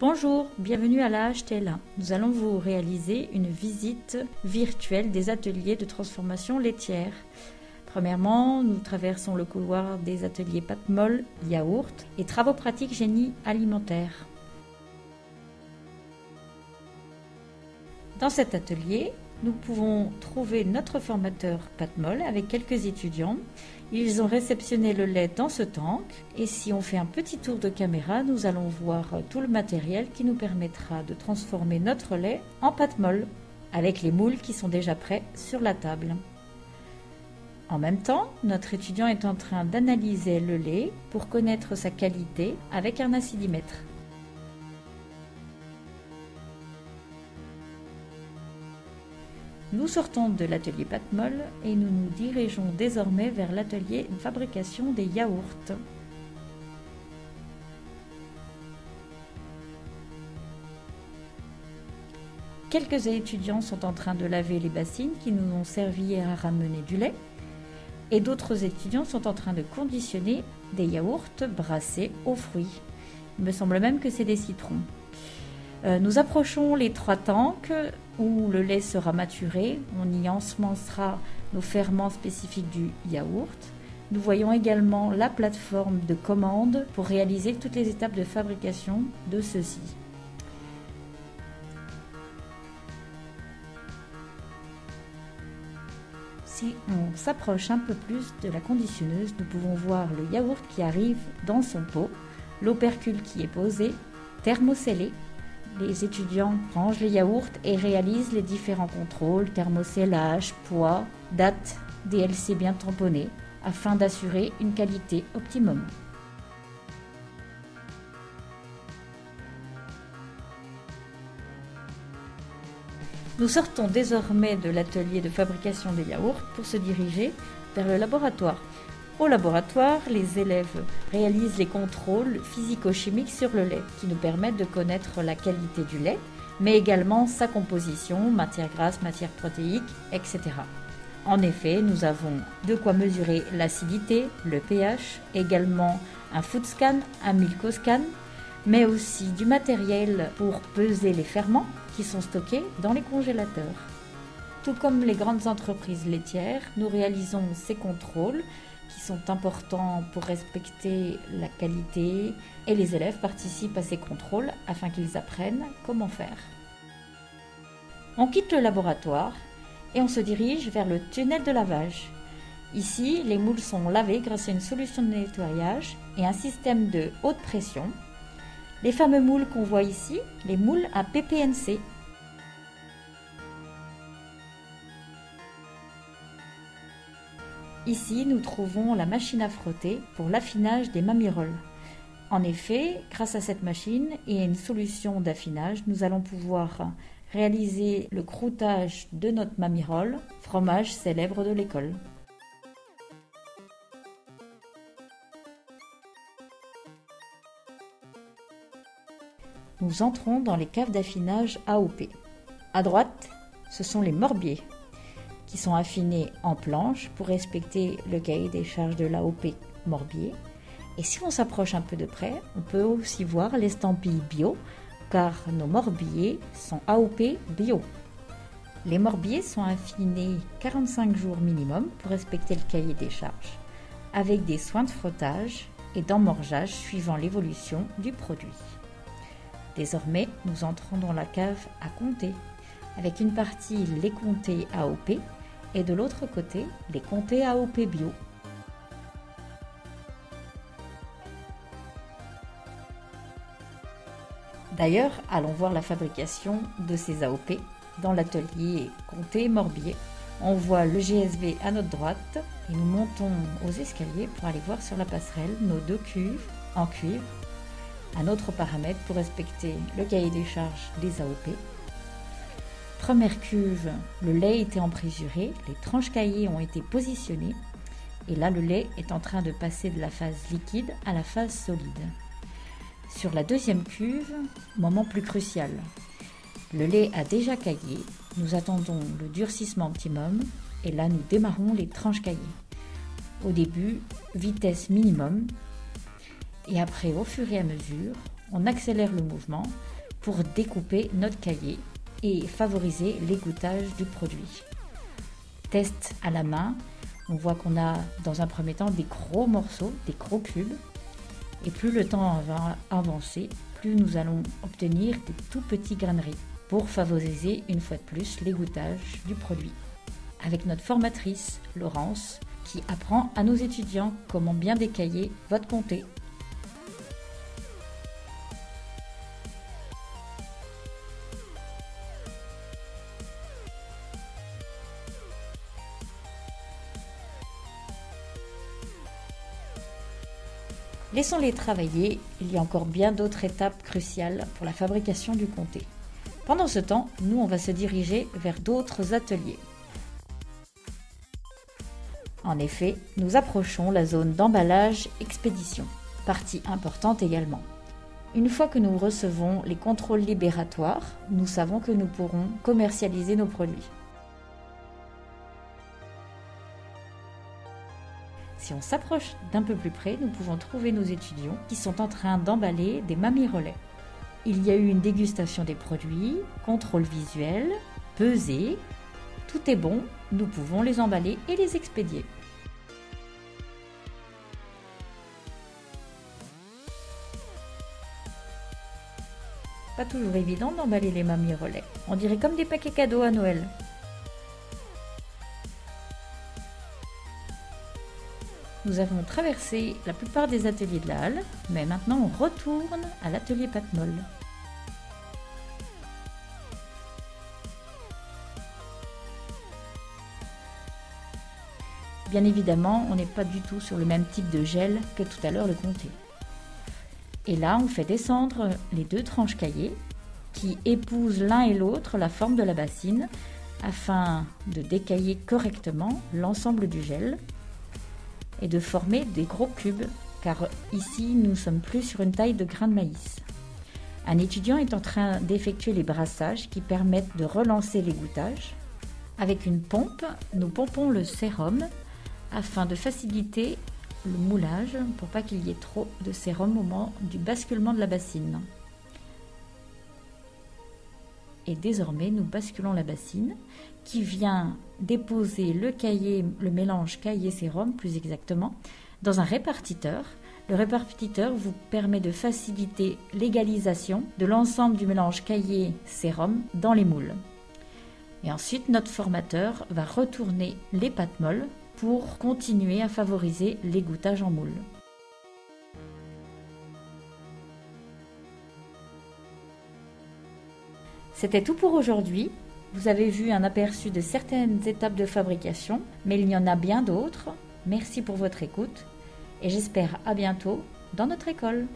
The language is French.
Bonjour, bienvenue à la HTL1. Nous allons vous réaliser une visite virtuelle des ateliers de transformation laitière. Premièrement, nous traversons le couloir des ateliers pâtes molles, yaourt et travaux pratiques génie alimentaire. Dans cet atelier, nous pouvons trouver notre formateur pâtes molles avec quelques étudiants. Ils ont réceptionné le lait dans ce tank et si on fait un petit tour de caméra, nous allons voir tout le matériel qui nous permettra de transformer notre lait en pâtes molles avec les moules qui sont déjà prêts sur la table. En même temps, notre étudiant est en train d'analyser le lait pour connaître sa qualité avec un acidimètre. Nous sortons de l'atelier pâtes molles et nous nous dirigeons désormais vers l'atelier de fabrication des yaourts. Quelques étudiants sont en train de laver les bassines qui nous ont servi à ramener du lait et d'autres étudiants sont en train de conditionner des yaourts brassés aux fruits. Il me semble même que c'est des citrons. Nous approchons les 3 tanks où le lait sera maturé. On y ensemencera nos ferments spécifiques du yaourt. Nous voyons également la plateforme de commande pour réaliser toutes les étapes de fabrication de ceux-ci. Si on s'approche un peu plus de la conditionneuse, nous pouvons voir le yaourt qui arrive dans son pot, l'opercule qui est posé, thermocellé. Les étudiants rangent les yaourts et réalisent les différents contrôles, thermocellage, poids, date, DLC bien tamponnés, afin d'assurer une qualité optimum. Nous sortons désormais de l'atelier de fabrication des yaourts pour se diriger vers le laboratoire. Au laboratoire, les élèves réalisent les contrôles physico-chimiques sur le lait qui nous permettent de connaître la qualité du lait, mais également sa composition, matière grasse, matière protéique, etc. En effet, nous avons de quoi mesurer l'acidité, le pH, également un food scan, un milkoscan, mais aussi du matériel pour peser les ferments qui sont stockés dans les congélateurs. Tout comme les grandes entreprises laitières, nous réalisons ces contrôles qui sont importants pour respecter la qualité et les élèves participent à ces contrôles afin qu'ils apprennent comment faire. On quitte le laboratoire et on se dirige vers le tunnel de lavage. Ici, les moules sont lavés grâce à une solution de nettoyage et un système de haute pression. Les fameux moules qu'on voit ici, les moules à PPNC. Ici, nous trouvons la machine à frotter pour l'affinage des mamirolles. En effet, grâce à cette machine et à une solution d'affinage, nous allons pouvoir réaliser le croûtage de notre mamirole, fromage célèbre de l'école. Nous entrons dans les caves d'affinage AOP. À droite, ce sont les morbiers, qui sont affinés en planche pour respecter le cahier des charges de l'AOP Morbier. Et si on s'approche un peu de près, on peut aussi voir l'estampille bio, car nos morbiers sont AOP bio. Les morbiers sont affinés 45 jours minimum pour respecter le cahier des charges, avec des soins de frottage et d'emmorgeage suivant l'évolution du produit. Désormais, nous entrons dans la cave à comté, avec une partie les comtés AOP, et de l'autre côté, les comtés AOP bio. D'ailleurs, allons voir la fabrication de ces AOP dans l'atelier comté Morbier. On voit le GSV à notre droite et nous montons aux escaliers pour aller voir sur la passerelle nos 2 cuves en cuivre, un autre paramètre pour respecter le cahier des charges des AOP. Première cuve, le lait était emprésuré, les tranches cahiers ont été positionnées et là le lait est en train de passer de la phase liquide à la phase solide. Sur la deuxième cuve, moment plus crucial, le lait a déjà caillé, nous attendons le durcissement optimum et là nous démarrons les tranches cahiers. Au début, vitesse minimum et après au fur et à mesure, on accélère le mouvement pour découper notre cahier et favoriser l'égouttage du produit. Test à la main, on voit qu'on a dans un premier temps des gros morceaux, des gros cubes, et plus le temps va avancer, plus nous allons obtenir des tout petits graineries pour favoriser une fois de plus l'égouttage du produit. Avec notre formatrice, Laurence, qui apprend à nos étudiants comment bien décailler votre comté. Laissons-les travailler, il y a encore bien d'autres étapes cruciales pour la fabrication du comté. Pendant ce temps, nous on va se diriger vers d'autres ateliers. En effet, nous approchons la zone d'emballage expédition, partie importante également. Une fois que nous recevons les contrôles libératoires, nous savons que nous pourrons commercialiser nos produits. Si on s'approche d'un peu plus près, nous pouvons trouver nos étudiants qui sont en train d'emballer des mamies relais. Il y a eu une dégustation des produits, contrôle visuel, pesée. Tout est bon, nous pouvons les emballer et les expédier. Pas toujours évident d'emballer les mamies relais. On dirait comme des paquets cadeaux à Noël. Nous avons traversé la plupart des ateliers de la halle, mais maintenant on retourne à l'atelier pâte molle. Bien évidemment, on n'est pas du tout sur le même type de gel que tout à l'heure le comté. Et là, on fait descendre les deux tranches cahiers qui épousent l'un et l'autre la forme de la bassine afin de décailler correctement l'ensemble du gel et de former des gros cubes, car ici nous ne sommes plus sur une taille de grain de maïs. Un étudiant est en train d'effectuer les brassages qui permettent de relancer l'égouttage. Avec une pompe, nous pompons le sérum afin de faciliter le moulage pour pas qu'il y ait trop de sérum au moment du basculement de la bassine. Et désormais, nous basculons la bassine qui vient déposer le mélange cahier-sérum plus exactement, dans un répartiteur. Le répartiteur vous permet de faciliter l'égalisation de l'ensemble du mélange cahier-sérum dans les moules. Et ensuite, notre formateur va retourner les pâtes molles pour continuer à favoriser l'égouttage en moule. C'était tout pour aujourd'hui. Vous avez vu un aperçu de certaines étapes de fabrication, mais il y en a bien d'autres. Merci pour votre écoute et j'espère à bientôt dans notre école.